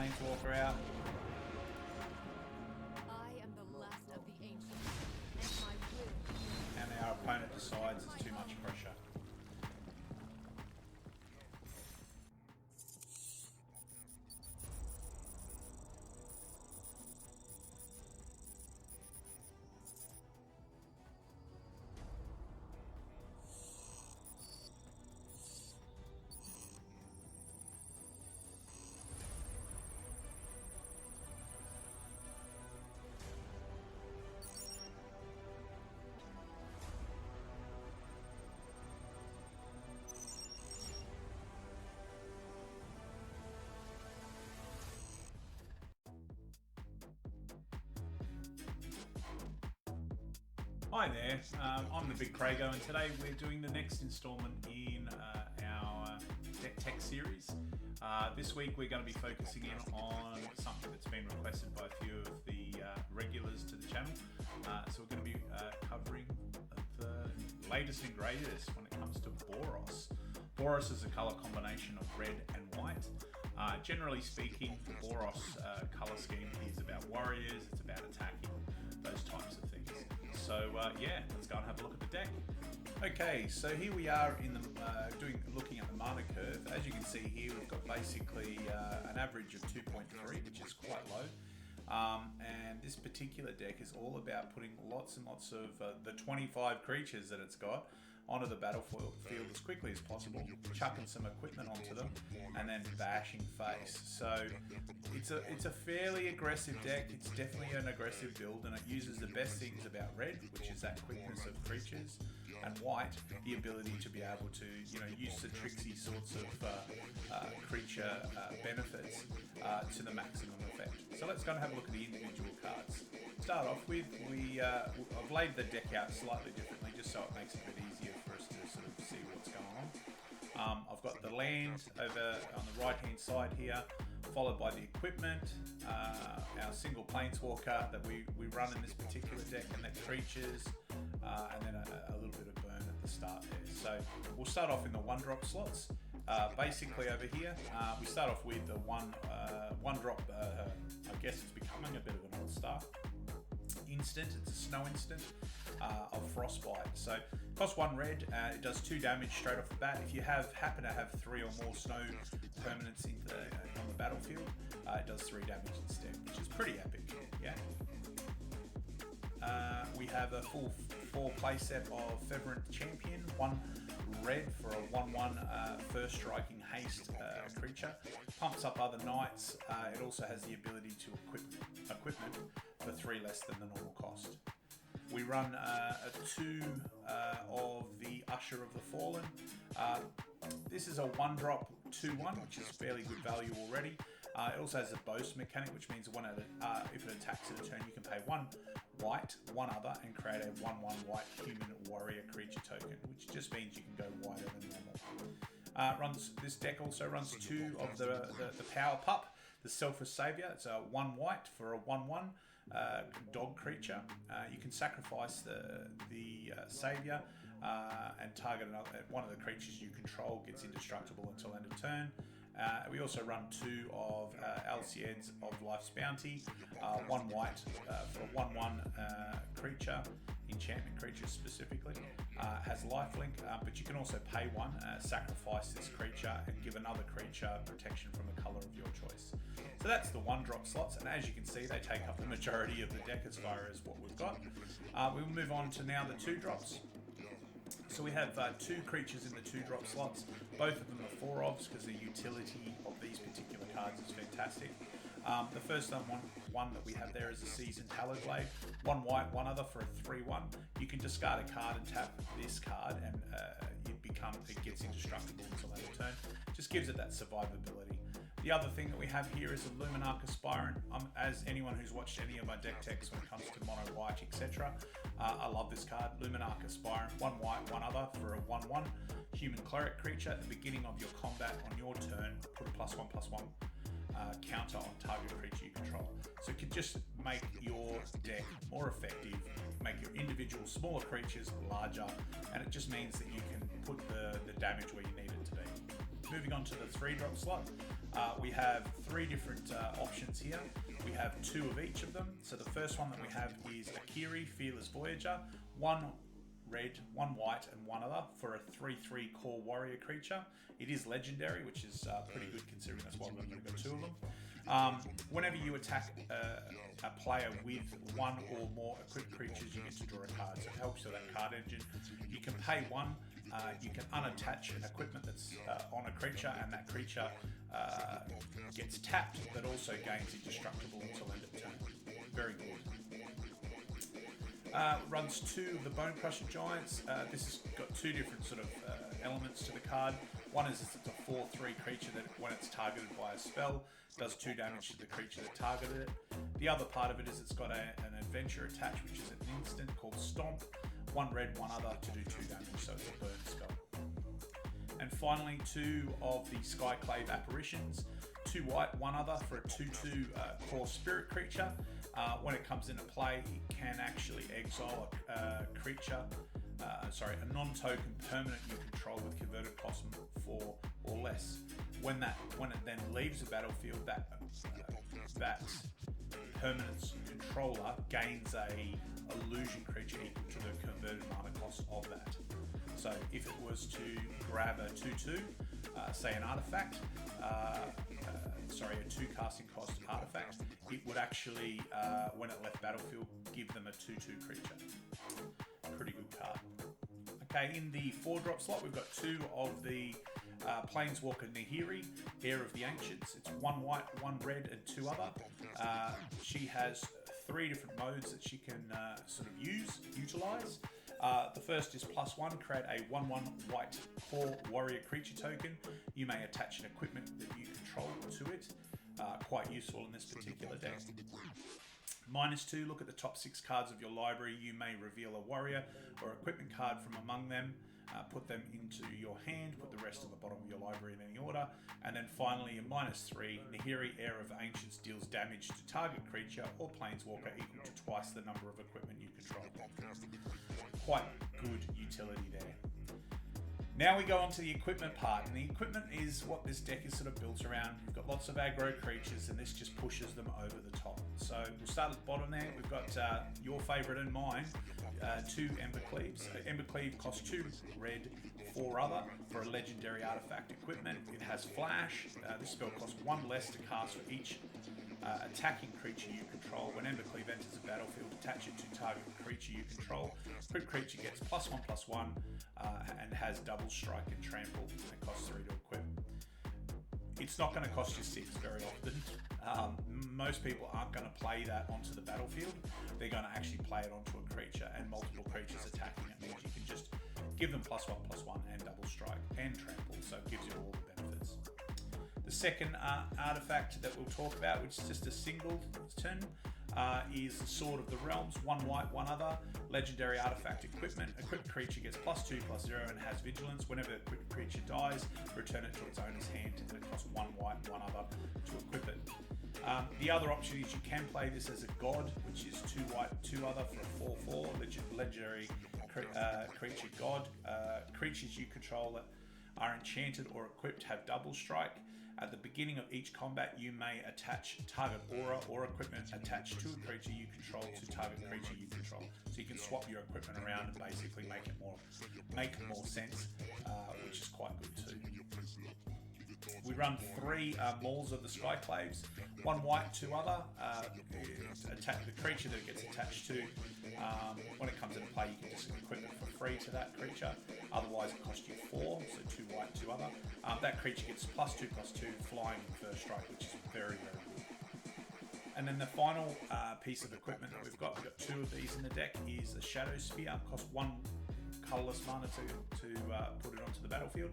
Planeswalker out. I am the last of the ancients, and my will. And our opponent decides it's too much pressure. Hi there, I'm the BigCraigO, and today we're doing the next installment in our deck tech series. This week we're going to be focusing in on something that's been requested by a few of the regulars to the channel. So we're going to be covering the latest and greatest when it comes to Boros. Boros is a colour combination of red and white. Generally speaking, the Boros colour scheme is about warriors, it's about attacking, those types of things. So yeah, let's go and have a look at the deck. Okay, so here we are in the looking at the mana curve. As you can see here, we've got basically an average of 2.3, which is quite low. And this particular deck is all about putting lots and lots of the 25 creatures that it's got onto the battlefield as quickly as possible, chucking some equipment onto them, and then bashing face. So it's a fairly aggressive deck. It's definitely an aggressive build, and it uses the best things about red, which is that quickness of creatures, and white, the ability to be able to use the tricksy sorts of creature benefits to the maximum effect. So let's go and have a look at the individual cards. Start off with, I've laid the deck out slightly differently just so it makes it a bit easier for us to sort of see what's going on. I've got the land over on the right hand side here, followed by the equipment, our single planeswalker that we run in this particular deck, and then creatures, and then a little bit of burn at the start there. So we'll start off in the 1-drop slots. Basically over here, we start off with the one drop, I guess it's becoming a bit of an old star. Instant, it's a snow instant of Frostbite. So it costs 1 red, it does 2 damage straight off the bat. If you happen to have 3 or more snow permanents on the battlefield, it does 3 damage instead, which is pretty epic, yeah? We have a full 4 playset of Feverent Champion, 1 red for a 1/1 first striking haste creature. Pumps up other knights. It also has the ability to equip equipment for 3 less than the normal cost. We run a 2 of the Usher of the Fallen. This is a 1-drop 2/1, which is fairly good value already. It also has a boast mechanic, which means if it attacks in a turn, you can pay 1 white, 1 other, and create a 1/1 white human warrior creature token, which just means you can go wider than normal. This deck also runs 2 of the Power Pup, the Selfless Savior. It's a 1 white for a 1/1 dog creature. You can sacrifice the Savior and target one of the creatures you control gets indestructible until end of turn. We also run 2 of Alcides of Life's Bounty, 1 white for a 1/1 creature, enchantment creature specifically, has lifelink, but you can also pay 1, sacrifice this creature, and give another creature protection from the colour of your choice. So that's the 1-drop slots, and as you can see, they take up the majority of the deck as far as what we've got. We'll move on to now the 2-drops. So we have 2 creatures in the 2-drop slots. Both of them are 4-ofs because the utility of these particular cards is fantastic. The first one that we have there is a Seasoned Talonblade. 1 white, 1 other for a 3/1. You can discard a card and tap this card, and it gets indestructible until end of turn. Just gives it that survivability. The other thing that we have here is a Luminarch Aspirant. As anyone who's watched any of my deck techs when it comes to mono white, etc., I love this card. Luminarch Aspirant, 1 white, 1 other for a 1/1 human cleric creature. At the beginning of your combat on your turn, put a +1/+1 counter on target creature you control. So it could just make your deck more effective, make your individual smaller creatures larger, and it just means that you can put the damage where you need it to be. Moving on to the 3-drop slot, We have 3 different options here. We have 2 of each of them. So the first one that we have is Akiri, Fearless Voyager, 1 red, 1 white, and 1 other for a 3/3 core warrior creature. It is legendary, which is pretty good considering that's why we've only got 2 of them. Whenever you attack a player with 1 or more equipped creatures, you get to draw a card. So it helps with that card engine. You can pay 1. You can unattach an equipment that's on a creature, and that creature gets tapped, but also gains indestructible until end of turn. Very good. Runs 2 of the Bone Crusher Giants. This has got 2 different sort of elements to the card. One is it's a 4/3 creature that, when it's targeted by a spell, does 2 damage to the creature that targeted it. The other part of it is it's got an adventure attached, which is an instant called Stomp. 1 red, 1 other to do 2 damage, so it's a burn spell. And finally, 2 of the Skyclave Apparitions. 2 white, 1 other for a 2/2 core spirit creature. When it comes into play, it can actually exile a creature, a non-token permanent you control with converted cost 4 or less. When it then leaves the battlefield, that permanent's controller gains a illusion creature equal to the converted mana cost of that. So if it was to grab a 2/2, say an artifact, a 2 casting cost artifact, it would actually, when it left battlefield, give them a 2/2 creature. Pretty good card. Okay, in the 4-drop slot, we've got 2 of the Planeswalker Nahiri, Heir of the Ancients. It's 1 white, 1 red, and 2 other. She has 3 different modes that she can sort of utilize. The first is +1, create a 1/1 white core warrior creature token. You may attach an equipment that you control to it. Quite useful in this particular deck. -2, look at the top 6 cards of your library. You may reveal a warrior or equipment card from among them. Put them into your hand, put the rest at the bottom of your library in any order. And then finally, a -3, Nahiri, Heir of Ancients, deals damage to target creature or planeswalker equal to twice the number of equipment you control. Quite good utility there. Now we go on to the equipment part, and the equipment is what this deck is sort of built around. We've got lots of aggro creatures, and this just pushes them over the top. So we'll start at the bottom there. We've got your favourite and mine, 2 Embercleaves. Embercleave costs 2 red, 4 other for a legendary artifact equipment. It has flash. This spell costs 1 less to cast for each attacking creature you control. When Embercleave enters the battlefield, attach it to target creature you control. Equipped creature gets +1/+1 and has double strike and trample, and it costs 3 to equip. It's not going to cost you 6 very often. Most people aren't going to play that onto the battlefield. They're going to actually play it onto a creature, and multiple creatures attacking it means you can just give them +1/+1 and double strike and trample, so it gives you all the benefits. The second artifact that we'll talk about, which is just a singleton, is the Sword of the Realms. 1 white, 1 other. Legendary artifact equipment. Equipped creature gets +2/+0 and has vigilance. Whenever equipped creature dies, return it to its owner's hand, and it costs 1 white, 1 other to equip it. The other option is you can play this as a god, which is 2 white, 2 other for a 4/4 legendary creature god. Creatures you control that are enchanted or equipped have double strike. At the beginning of each combat, you may attach target aura or equipment attached to a creature you control to target creature you control. So you can swap your equipment around and basically make more sense, which is quite good too. We run 3 Mauls of the Skyclaves. 1 white, 2 other. The creature that it gets attached to, when it comes into play, you can just equip it for free to that creature. Otherwise, it costs you 4, so 2 white, 2 other. That creature gets +2/+2 flying in first strike, which is very, very good. And then the final piece of equipment that we've got 2 of these in the deck, is a Shadow Sphere. Costs 1 colourless mana to put it onto the battlefield.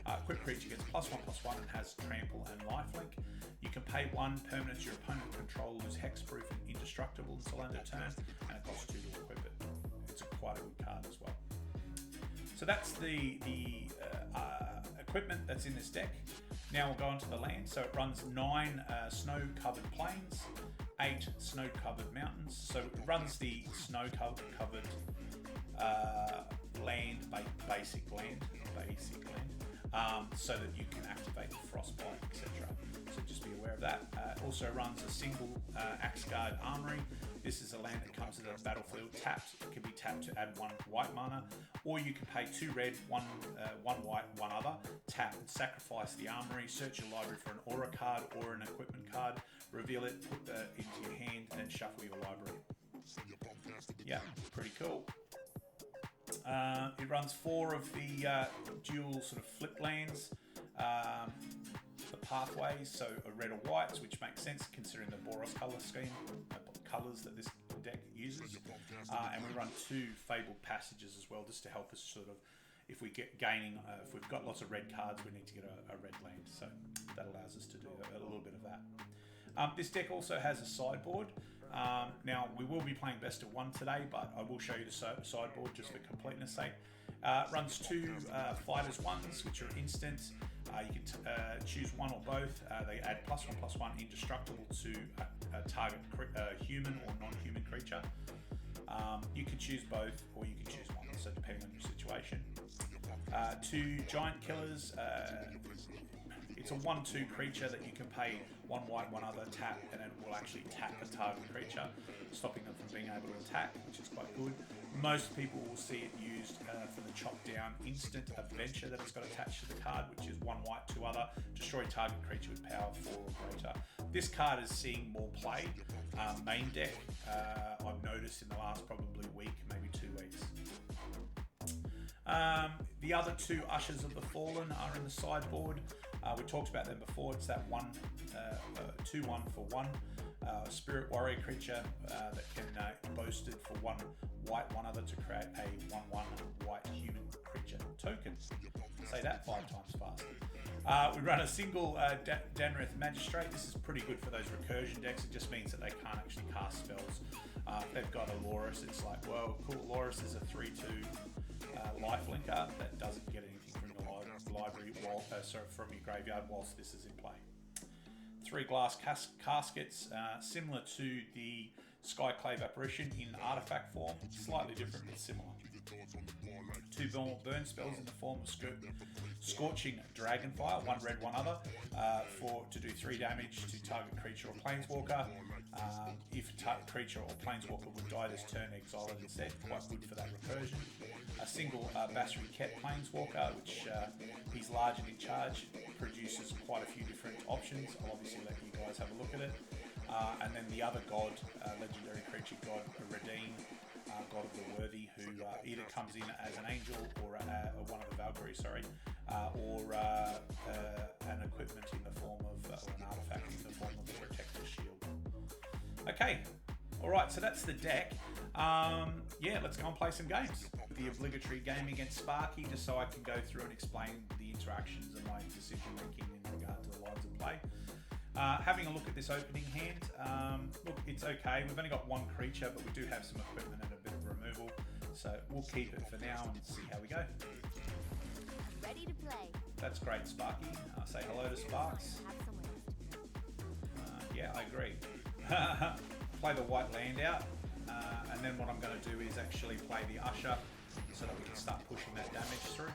Equipped creature gets +1/+1 and has trample and lifelink. You can pay 1 permanent your opponent controls is hexproof and indestructible until end of turn, and it costs 2 to equip it. It's quite a good card as well. So that's the equipment that's in this deck. Now we'll go on to the land. So it runs 9 snow-covered plains, 8 snow-covered mountains. So it runs the snow-covered land, basic land. so that you can activate the frostbite, etc. So just be aware of that. Also runs a single Axe Guard Armory. This is a land that comes to the battlefield tapped. It can be tapped to add 1 white mana, or you can pay 2 red, 1 white, 1 other, tap and sacrifice the armory, search your library for an aura card or an equipment card, reveal it, put that into your hand, and shuffle your library. Yeah, pretty cool. It runs 4 of the dual sort of flip lands, the pathways, so a red or whites, which makes sense considering the Boros color scheme, colors that this deck uses. And we run 2 fabled passages as well, just to help us sort of, if we get gaining, if we've got lots of red cards, we need to get a red land. So that allows us to do a little bit of that. This deck also has a sideboard. Now we will be playing best of 1 today, but I will show you the sideboard just for completeness sake. Runs 2 fighters ones, which are instant. You can choose one or both. They add +1/+1 indestructible to a target human or non-human creature. You can choose both, or you can choose one, so depending on your situation. 2 giant killers. It's a 1/2 creature that you can pay 1 white, 1 other, tap, and it will actually tap a target creature, stopping them from being able to attack, which is quite good. Most people will see it used for the chop down instant adventure that it's got attached to the card, which is 1 white, 2 other, destroy target creature with power 4 or greater. This card is seeing more play. Main deck, I've noticed in the last probably week, maybe 2 weeks. The other 2 Ushers of the Fallen are in the sideboard. We talked about them before. It's that 2/1 for 1 spirit warrior creature that can boasted for 1 white, 1 other to create a 1/1 white human creature token. Say that 5 times fast. We run a single Danrith Magistrate. This is pretty good for those recursion decks. It just means that they can't actually cast spells. If they've got a Loris, it's like, well, cool, Loris is a 3/2 lifelinker that doesn't get anything from the library, from your graveyard whilst this is in play. 3 glass caskets, similar to the Skyclave Apparition in artifact form, slightly different but similar. 2 burn spells in the form of Scorching Dragonfire, 1 red, 1 other, to do 3 damage to target creature or planeswalker. If a target creature or planeswalker would die this turn, exile it instead. Quite good for that recursion. A single Basri Ket planeswalker, which he's large and in charge, produces quite a few different options. I'll obviously let you guys have a look at it. And then the other god, legendary creature god, Redeem, god of the worthy, who either comes in as an angel or one of the Valkyries, or an equipment in the form of, or an artifact in the form of a protector's shield. Okay, alright, so that's the deck. Yeah, let's go and play some games. The obligatory game against Sparky, just so I can go through and explain the interactions and my decision making in regard to the lines of play. Having a look at this opening hand, look, it's okay. We've only got 1 creature, but we do have some equipment and a bit of removal, so we'll keep it for now and see how we go. Ready to play. That's great, Sparky. Say hello to Sparks. Yeah, I agree. Play the white land out, and then what I'm going to do is actually play the Usher so that we can start pushing that damage through.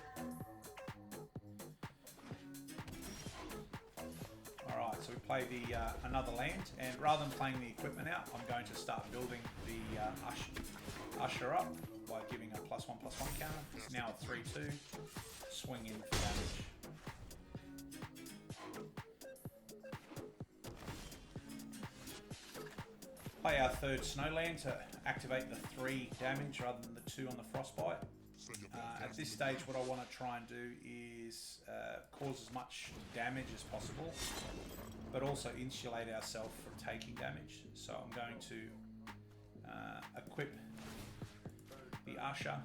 Alright, so we play the another land, and rather than playing the equipment out, I'm going to start building the Usher up by giving a +1/+1 counter. It's now a 3/2. Swing in for damage. Play our 3rd Snowland to activate the 3 damage rather than the 2 on the Frostbite. At this stage, what I want to try and do is cause as much damage as possible, but also insulate ourselves from taking damage. So I'm going to equip the Usher,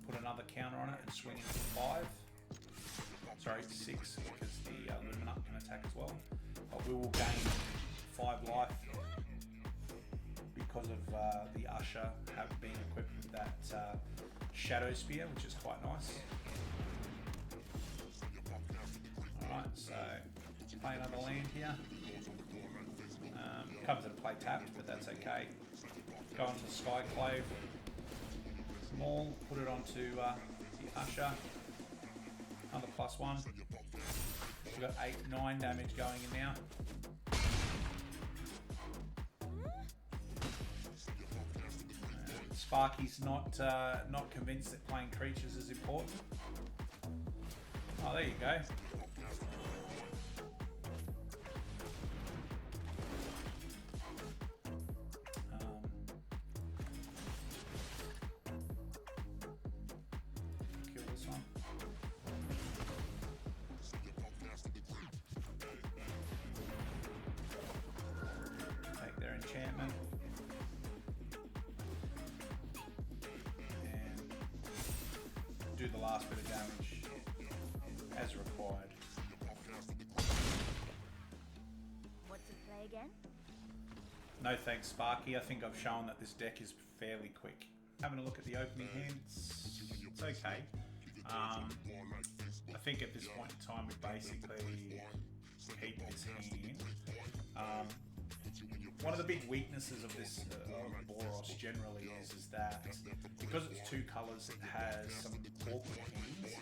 put another counter on it, and swing into 5. Sorry, 6, because the Luminut can attack as well. But we will gain 5 life because of the Usher being equipped with that Shadow Spear, which is quite nice. Alright, so play another land here. Comes into play tapped, but that's okay. Go onto Skyclave. Small, put it onto the Usher. Another +1. We've got 8, 9 damage going in now. Sparky's not convinced that playing creatures is important. Oh, there you go. Kill this one. Take their enchantment. Do the last bit of damage as required. Want to play again? No thanks, Sparky. I think I've shown that this deck is fairly quick. Having a look at the opening hand, it's okay. I think at this point in time we basically keep this hand. One of the big weaknesses of this Boros generally is that because it's 2 colours, it has some awkward hands.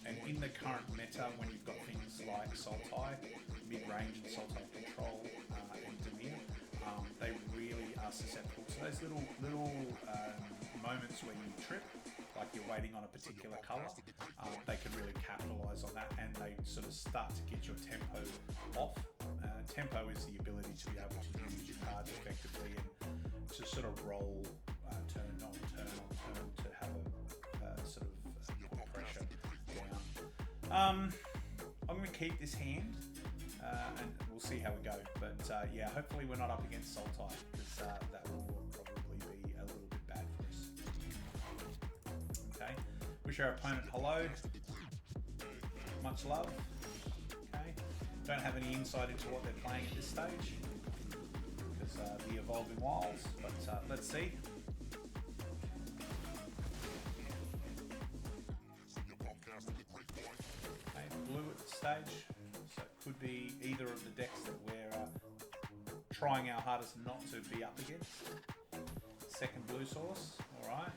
And in the current meta, when you've got things like Sultai, mid-range and Sultai control, and Demir, they really are susceptible to those little moments where you trip, like you're waiting on a particular colour. They can really capitalise on that, and they sort of start to get your tempo off. Tempo is the ability to be able to use your cards effectively and to sort of roll turn on turn on turn to have a sort of pressure down. I'm going to keep this hand and we'll see how we go. But yeah, hopefully we're not up against Sultai, because that will probably be a little bit bad for us. Okay, wish our opponent hello. Much love. Okay. Don't have any insight into what they're playing at this stage because the evolving wilds, but let's see. Okay, blue at this stage, so it could be either of the decks that we're trying our hardest not to be up against. Second blue source, alright.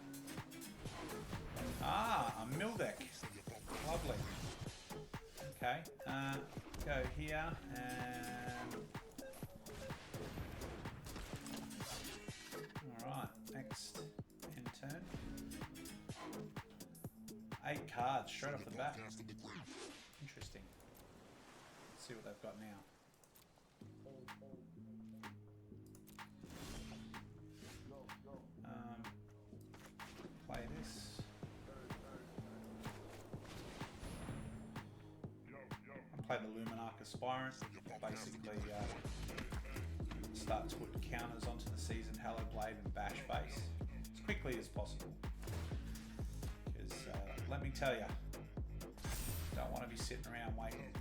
Ah, a mill deck. Lovely. Okay, go here and alright, next end turn. 8 cards straight off the bat. Interesting. Let's see what they've got now. Play this. Play the Luminarch Aspirant. Basically, start to put counters onto the Seasoned Hallowed Blade and bash face as quickly as possible. Because let me tell you, don't want to be sitting around waiting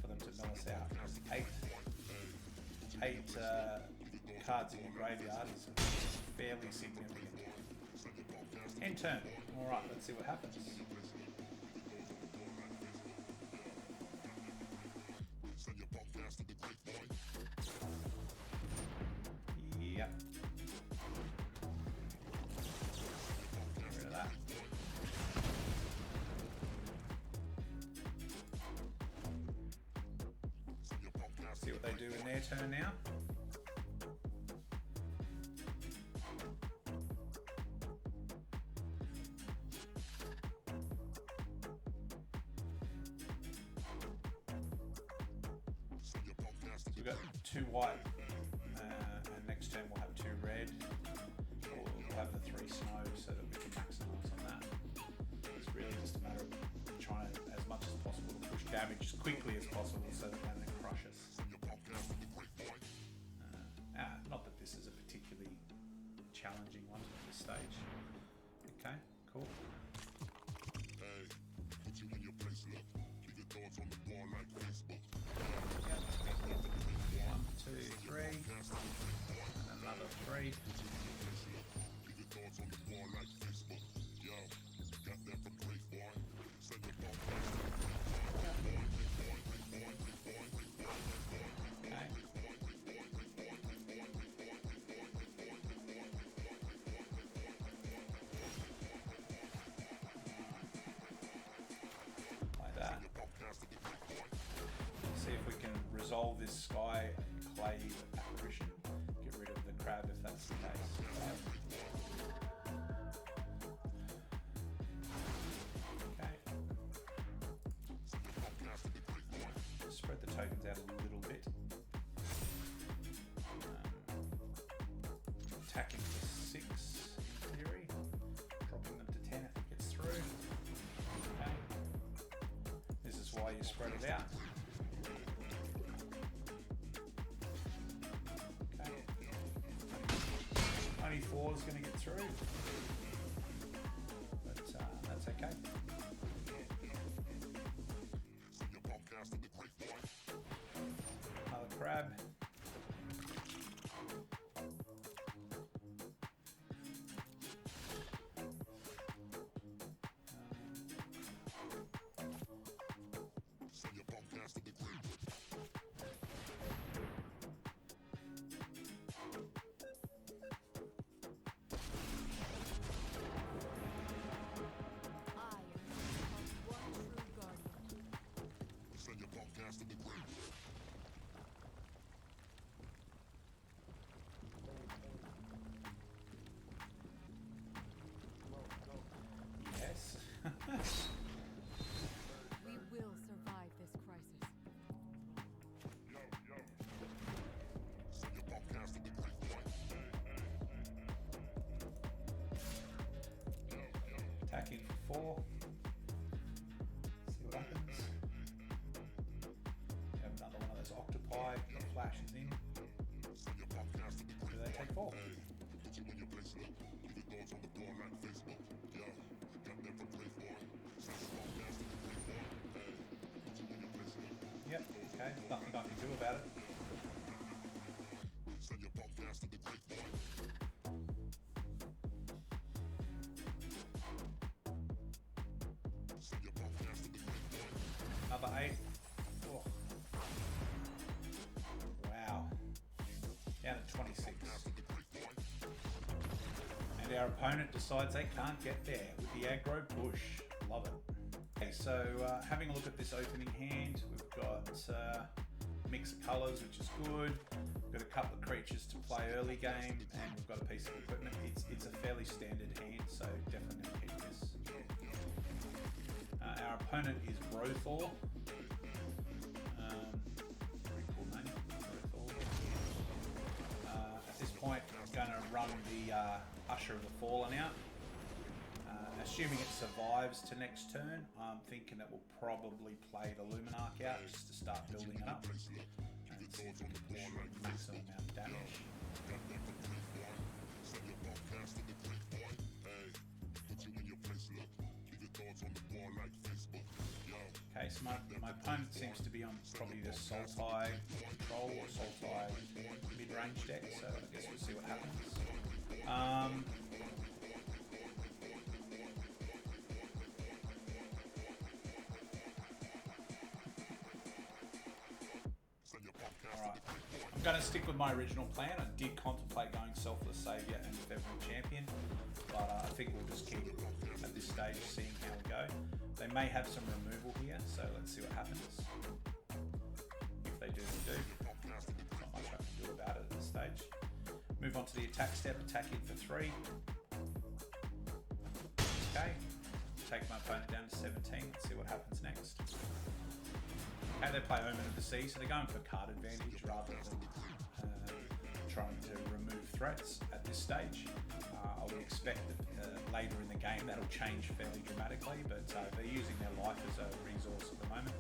for them to mill us out. 8 cards in your graveyard is fairly significant. End turn. Alright, let's see what happens. Yep. Get rid of that. See what they do in their turn now. We've got 2 white, and next turn we'll have 2 red, or we'll have the 3 snow so that we can maximise on that. It's really just a matter of trying to, as much as possible, to push damage as quickly as possible so that they don't crush us. Not that this is a particularly challenging one at this stage. Okay, cool. One, 2, 3, and another 3. see if we can resolve this sky clave apparition. Get rid of the crab if that's the case. Okay. Spread the tokens out a little bit. Attacking for 6 in theory. Dropping them to 10 if it gets through. Okay. This is why you spread it out. Okay. Only 4 is going to get through. But that's okay. Another crab. Yes. We will survive this crisis. Attacking for 4. See what happens. We have another one of those octopi that flashes in. Do they take 4? Yep, okay, nothing I can do about it. Another 8. Oh. Wow. Down at 26. And our opponent decides they can't get there with the aggro push. Love it. Okay, so having a look at this opening hand, we've got mix of colours, which is good. We've got a couple of creatures to play early game, and we've got a piece of equipment. It's a fairly standard hand, so definitely going to keep this. Our opponent is Brothor. Very cool name, Brothor. At this point, I'm going to run the Usher of the Fallen out. Assuming it survives to next turn, I'm thinking that we'll probably play the Luminarch out just to start building it up and see if we can push the maximum amount of damage. Okay, so my opponent seems to be on probably the Sultai control or Sultai mid-range deck, so I guess we'll see what happens. I'm going to stick with my original plan. I did contemplate going Selfless Saviour and Feveran Champion, but I think we'll just keep at this stage seeing how we go. They may have some removal here, so let's see what happens. If they do, they do. Not much I can do about it at this stage. Move on to the attack step, attack in for 3. Okay, take my opponent down to 17. Let's see what happens next. Okay, they play Omen of the Sea, so they're going for card advantage rather than trying to remove threats at this stage. I would expect that later in the game that'll change fairly dramatically, but they're using their life as a resource at the moment,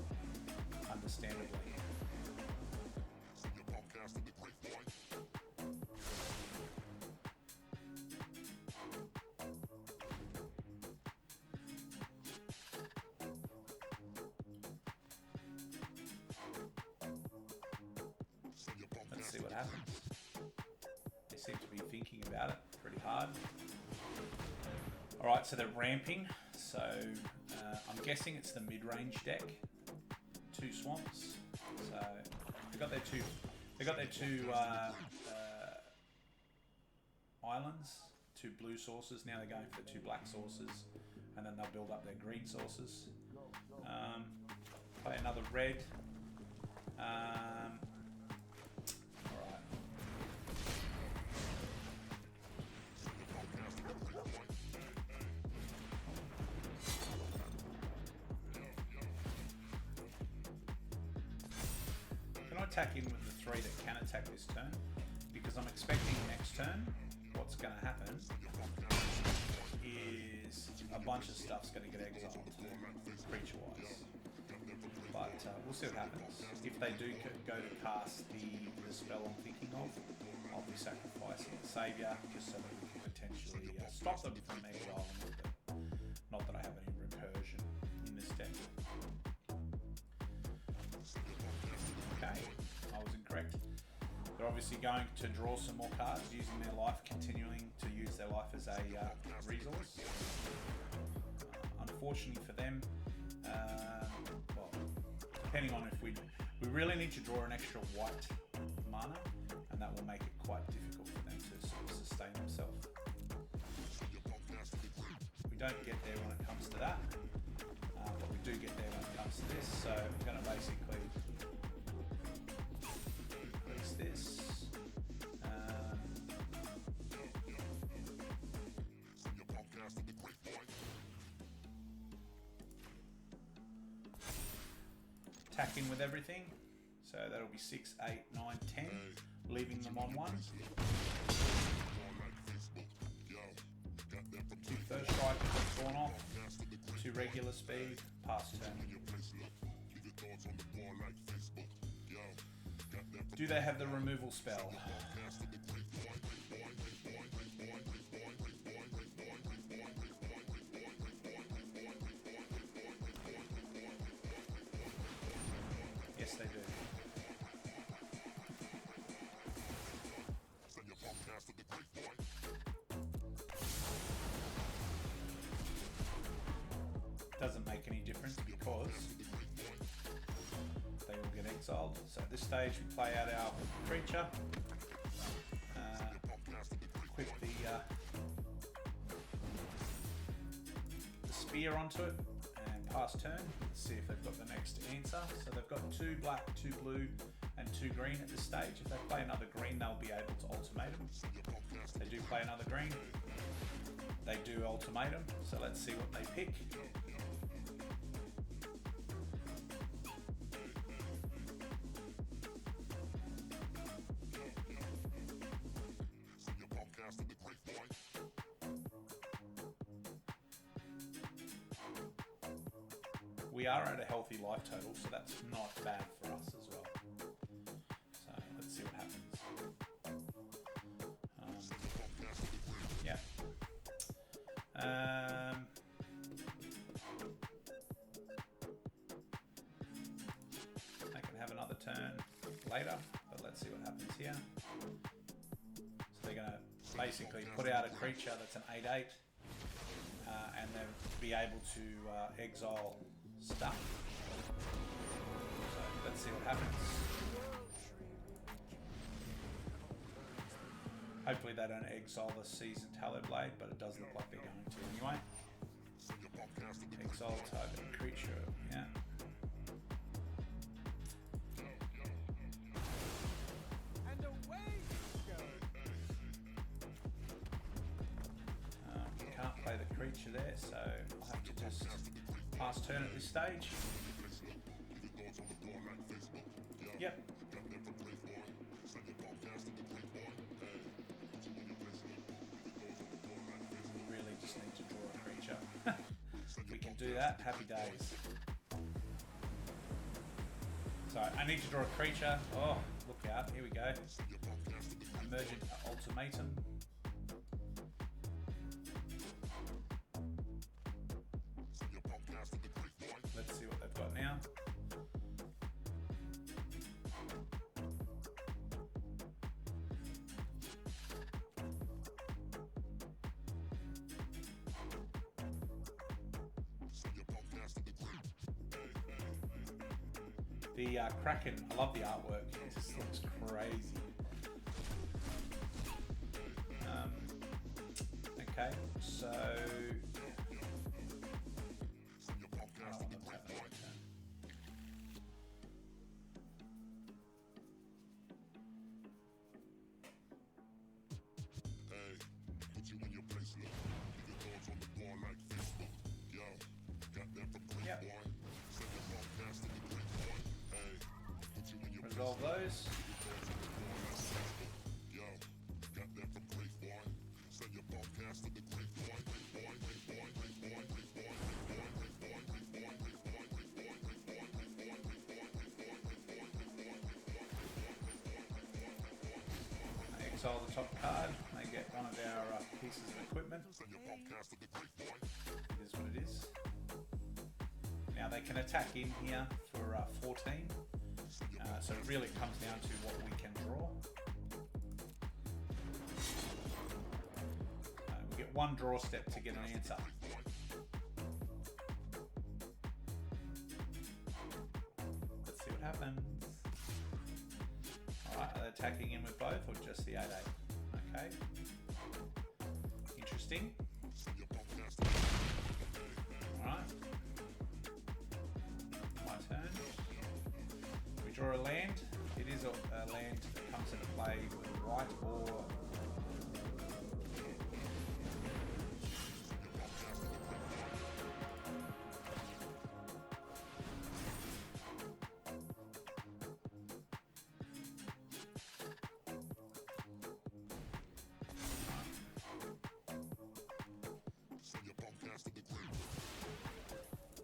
understandably. Let's see what happens. They seem to be thinking about it pretty hard. Alright, so they're ramping. So I'm guessing it's the mid-range deck. 2 swamps. So they got their two islands, 2 blue sources. Now they're going for the 2 black sources, and then they'll build up their green sources. Play another red. Alright. Can I attack in with the 3 that can attack this turn? Because I'm expecting next turn, what's going to happen is a bunch of stuff's going to get exiled, creature-wise. But we'll see what happens. If they do go to cast the spell I'm thinking of, I'll be sacrificing the Saviour just so that we can potentially stop them from exiling them. Not that I have any recursion in this deck. Okay, I was incorrect. They're obviously going to draw some more cards, using their life, continuing to use their life as a resource. Unfortunately for them, well, depending on if we really need to draw an extra white mana, and that will make it quite difficult for them to sort of sustain themselves. We don't get there when it comes to that, but we do get there when it comes to this. So we're going to basically increase this. Attack in with everything, so that'll be 6, 8, 9, 10, leaving them on 1. 2 first strikes gone off, 2 regular speed, pass turn. Do they have the removal spell? Yes, they do. Doesn't make any difference because they will get exiled. So at this stage we play out our creature, equip the spear onto it, and pass turn. Let's see if they've got the next answer. So they've got 2 black, 2 blue, and 2 green at this stage. If they play another green, they'll be able to ultimatum. They do play another green. They do ultimatum. So let's see what they pick. We are at a healthy life total, so that's not bad for us as well. So let's see what happens. Yeah. They can have another turn later, but let's see what happens here. So they're going to basically put out a creature that's an 8/8, and then be able to exile stuff. So let's see what happens. Hopefully they don't exile the Seasoned Talonblade, but it does look like they're going to anyway. Exile target creature, yeah. And away you go. Can't play the creature there, so I'll have to just pass turn at this stage. Yep. Really just need to draw a creature. If we can do that, happy days. So I need to draw a creature. Oh, look out, here we go. Emergent Ultimatum. Let's see what they've got now. The Kraken, I love the artwork. It just looks crazy. Okay, so I don't want them to have another turn. resolve those. Exile the top card, they get one of our pieces of equipment. It is what it is. Now they can attack in here for 14, so it really comes down to what we can draw. We get one draw step to get an answer. Let's see what happens. Alright, are they attacking in with both or just the 8-8? Okay. Interesting. Alright. My turn. We draw a land. It is a land that comes into play with white or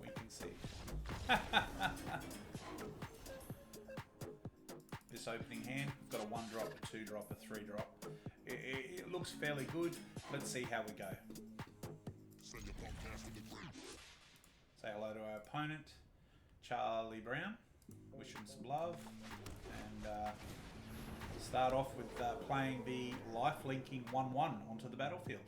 we can see. This opening hand, we've got a 1-drop, a 2-drop, a 3-drop. It looks fairly good. Let's see how we go. Say hello to our opponent, Charlie Brown. Wish him some love. And start off with playing the life-linking 1-1 onto the battlefield.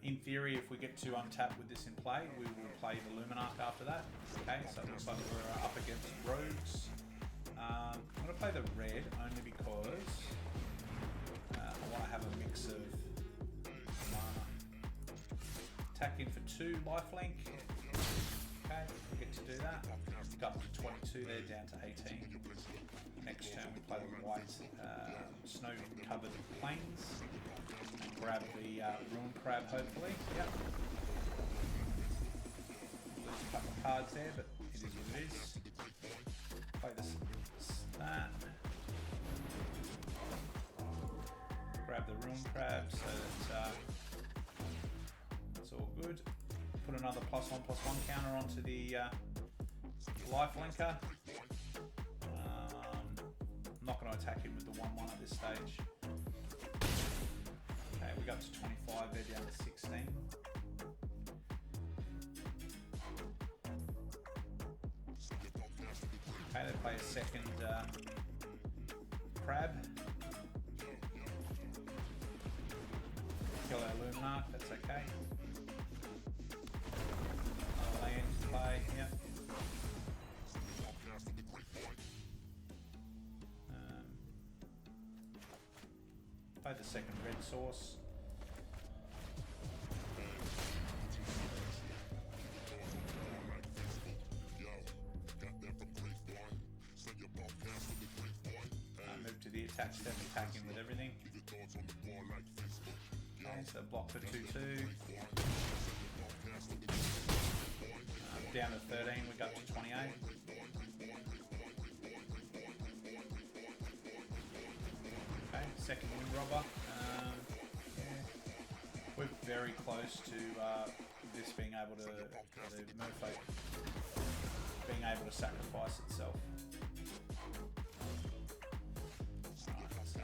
In theory, if we get to untap with this in play, we will play the Luminarch after that. Okay, so it looks like we're up against rogues. I'm going to play the red only because I want to have a mix of mana. Attack in for 2 lifelink. Okay, we get to do that. Go up to 22 there, down to 18. Next turn we play the white snow-covered plains. Grab the ruin crab, hopefully. Yep. Lose a couple of cards there, but it is what it is. Play this start. Grab the ruin crab so that it's all good. Put another +1/+1 counter onto the life linker. I'm not going to attack him with the 1-1 at this stage. Okay, we got to 25, they're down to 16. Okay, they play a second crab. Kill our Luminarch, that's okay. Another land to play, yep. Play the second red source. Move to the attack step, attacking with everything. Okay, so block for 2-2. Down to 13, we got to 28. Okay, second wind robber. Yeah. We're very close to this being able to, the merfolk being able to sacrifice itself. Alright, so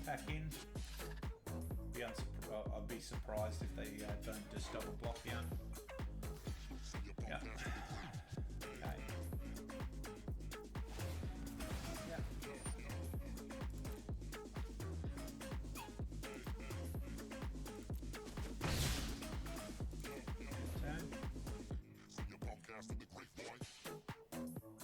back in. I'd be surprised if they don't just double block you. Yeah. Okay. Yeah. Turn.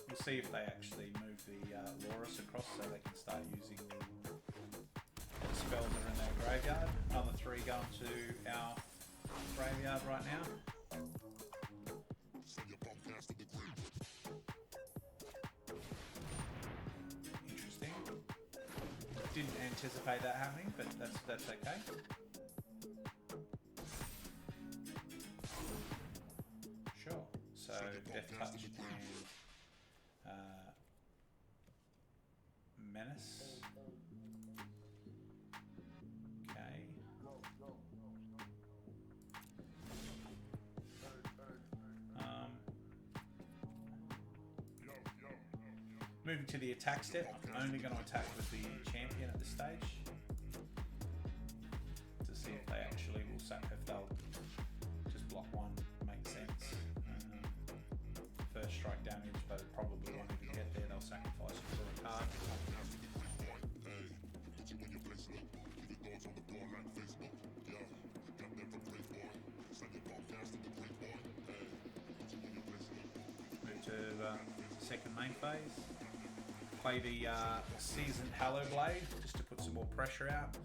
We'll see if they actually move the Boros across so they can start using the spells that are in their graveyard. Another 3 going to our graveyard right now. Didn't anticipate that happening, but that's okay. Sure. So Death Touch and Menace. Okay. Moving to the attack step, I'm only going to attack with the champion at this stage to see if they actually will if they'll just block one, makes sense. First strike damage, but it probably won't even get there. They'll sacrifice it for a card. Move to the second main phase. Play the Seasoned Hallow Blade just to put some more pressure out.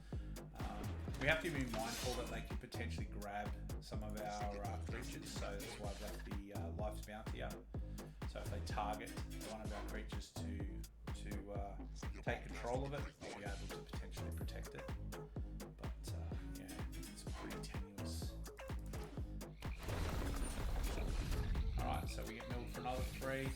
We have to be mindful that they can potentially grab some of our creatures, so that's why I've left the Life's Bounty up. So if they target one of our creatures to take control of it, I'll be able to potentially protect it. But yeah, it's pretty tenuous. Alright, so we get milled for another 3.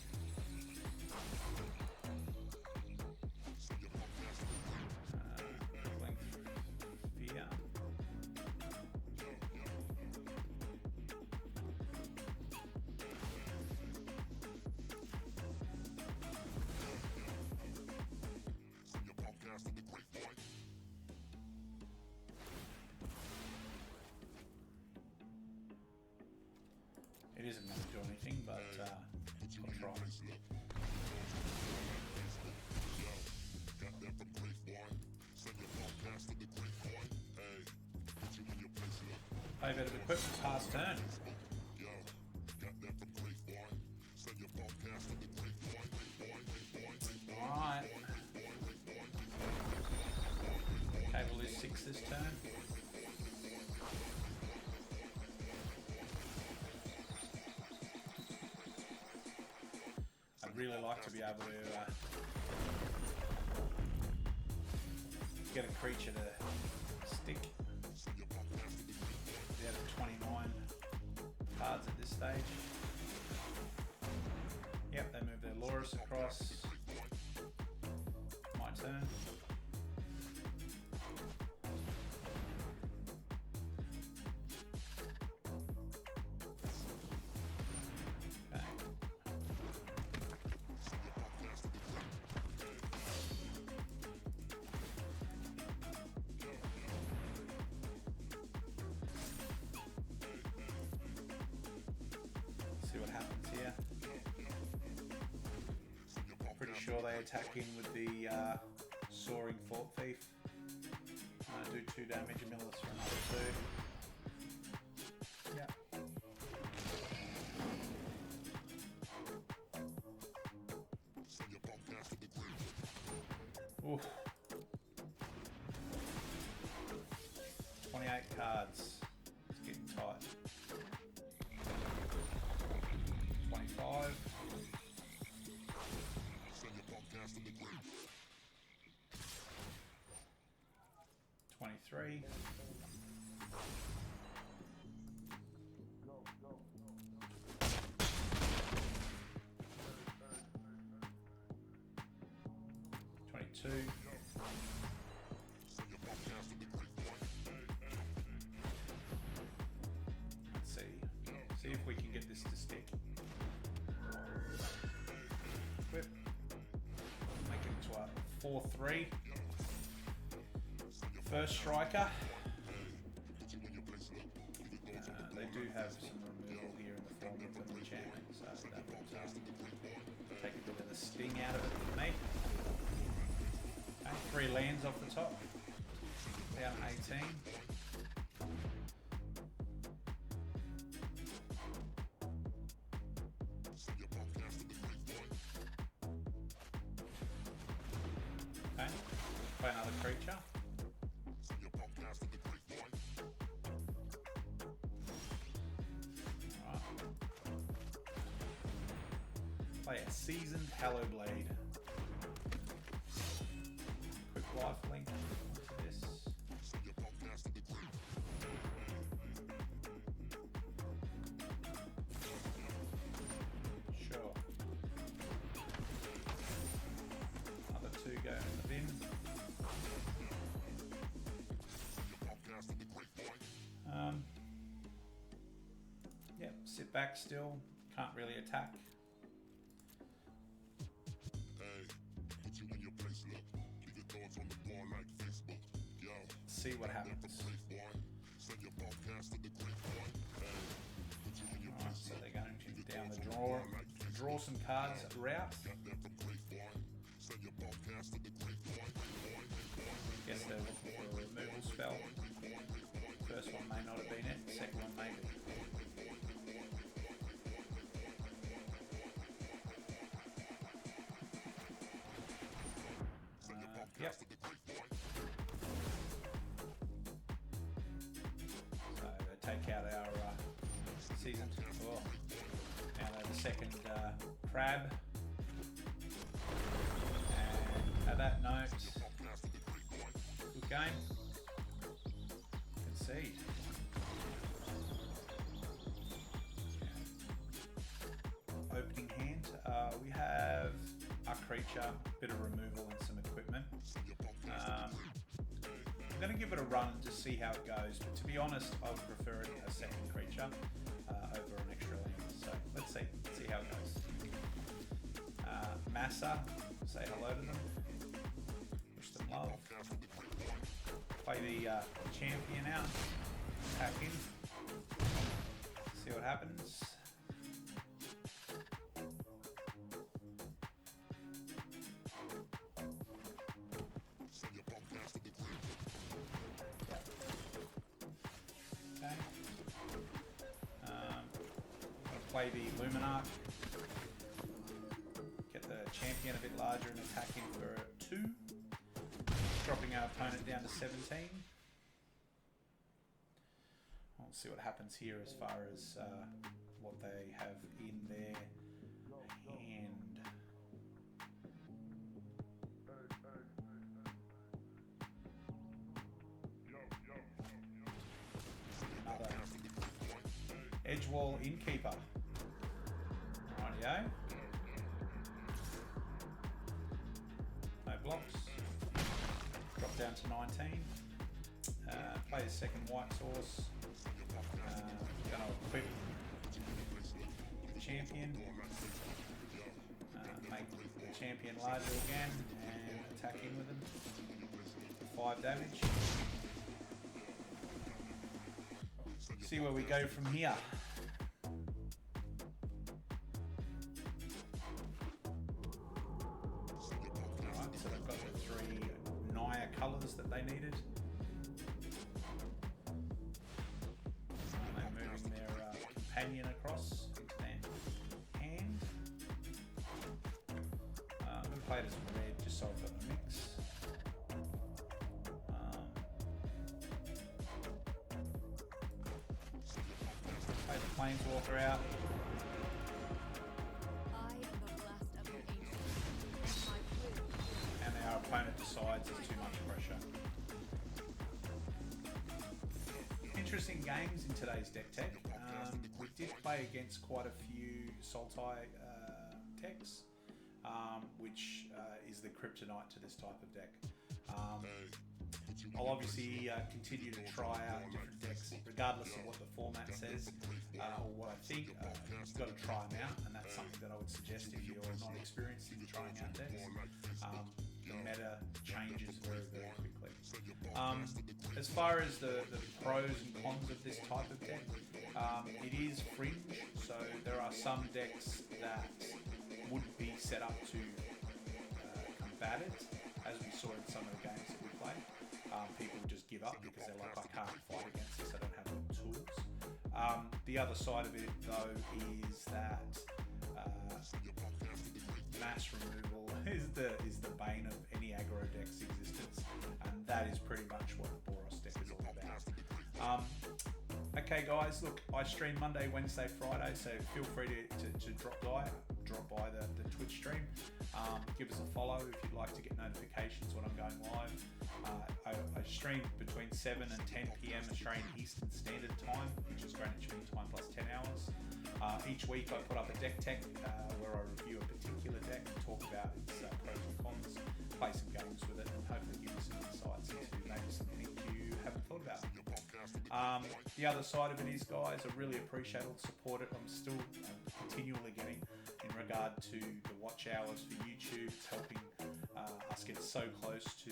It isn't going to do anything, but I'll try. Play a bit of equipment past turn. Alright. Okay, we'll lose 6 this turn. I'd really like to be able to get a creature to stick. We have 29 cards at this stage. Yep, they move their Boros across. My turn. See what happens here. Pretty sure they attack in with the Soaring Fort Thief. Do 2 damage, and mill us for another 2. Yep. Oof. 28 cards. It's getting tight. 25. 23. 22. Let's see if we can get this to stick. Whip. Make it to a 4-3. First striker. They do have some removal here in the form of an enchantment, so that will take a bit of the sting out of it for me. Okay, 3 lands off the top. Down 18. Okay, play another creature. Play a Seasoned Hallow Blade. Quick life link. back still. Can't really attack. See what happens. Alright, so they're going to down the draw some cards route. Guess they're looking for a removal spell. First one may not have been it, second one may be. Yep. So they take out our season. Oh. Now they have a second crab. And at that note, good game. Concede. Opening hand. We have our creature, bit of removal and some equipment. I'm going to give it a run and just see how it goes, but to be honest, I would prefer a second creature over an extra land. So let's see how it goes. Massa, say hello to them, wish them love. Play the champion out, attack in, see what happens. Play the Luminarch, get the champion a bit larger and attack him for 2, dropping our opponent down to 17. We'll see what happens here as far as what they have in their hand. Another Edgewall Innkeeper. Rightio. No blocks. Drop down to 19. Play the second white source. Going to equip the champion. Make the champion larger again and attack in with him. 5 damage. See where we go from here. Alright, so they've got the 3 Naya colours that they needed. They're moving their companion across into their hand. I'm going to play it as red just so I've got the mix. Planeswalker out. And our opponent decides there's too much pressure. Interesting games in today's deck tech. We did play against quite a few Sultai decks, which is the kryptonite to this type of deck. I'll obviously continue to try out different decks, regardless of what the format says or what I think. You've got to try them out, and that's something that I would suggest if you're not experienced in trying out decks. The meta changes very, very quickly. As far as the pros and cons of this type of deck, it is fringe, so there are some decks that would be set up to combat it, as we saw in some of the games that we played. People just give up because they're like, I can't fight against this, I don't have the tools. The other side of it, though, is that mass removal is the bane of any aggro deck's existence, and that is pretty much what the Boros deck is all about. Okay, guys, look, I stream Monday, Wednesday, Friday, so feel free to drop by the Twitch stream. Give us a follow if you'd like to get notifications when I'm going live. I stream between 7 and 10 p.m. Australian Eastern Standard Time, which is Greenwich Mean Time plus 10 hours. Each week I put up a deck tech where I review a particular deck and talk about its pros and cons, play some games with it, and hopefully give you some insights into maybe something you haven't thought about. The other side of it is, guys, I really appreciate all the support I'm still continually getting in regard to the watch hours for YouTube. It's helping us get so close to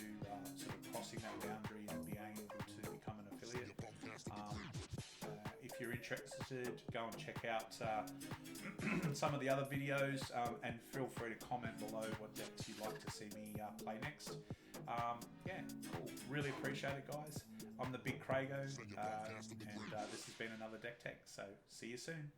sort of crossing that boundary and being able to become an affiliate. If you're interested, go and check out some of the other videos, and feel free to comment below what decks you'd like to see me play next. Yeah, cool. Really appreciate it, guys. I'm the BigCraigO, and this has been another Deck Tech, so see you soon.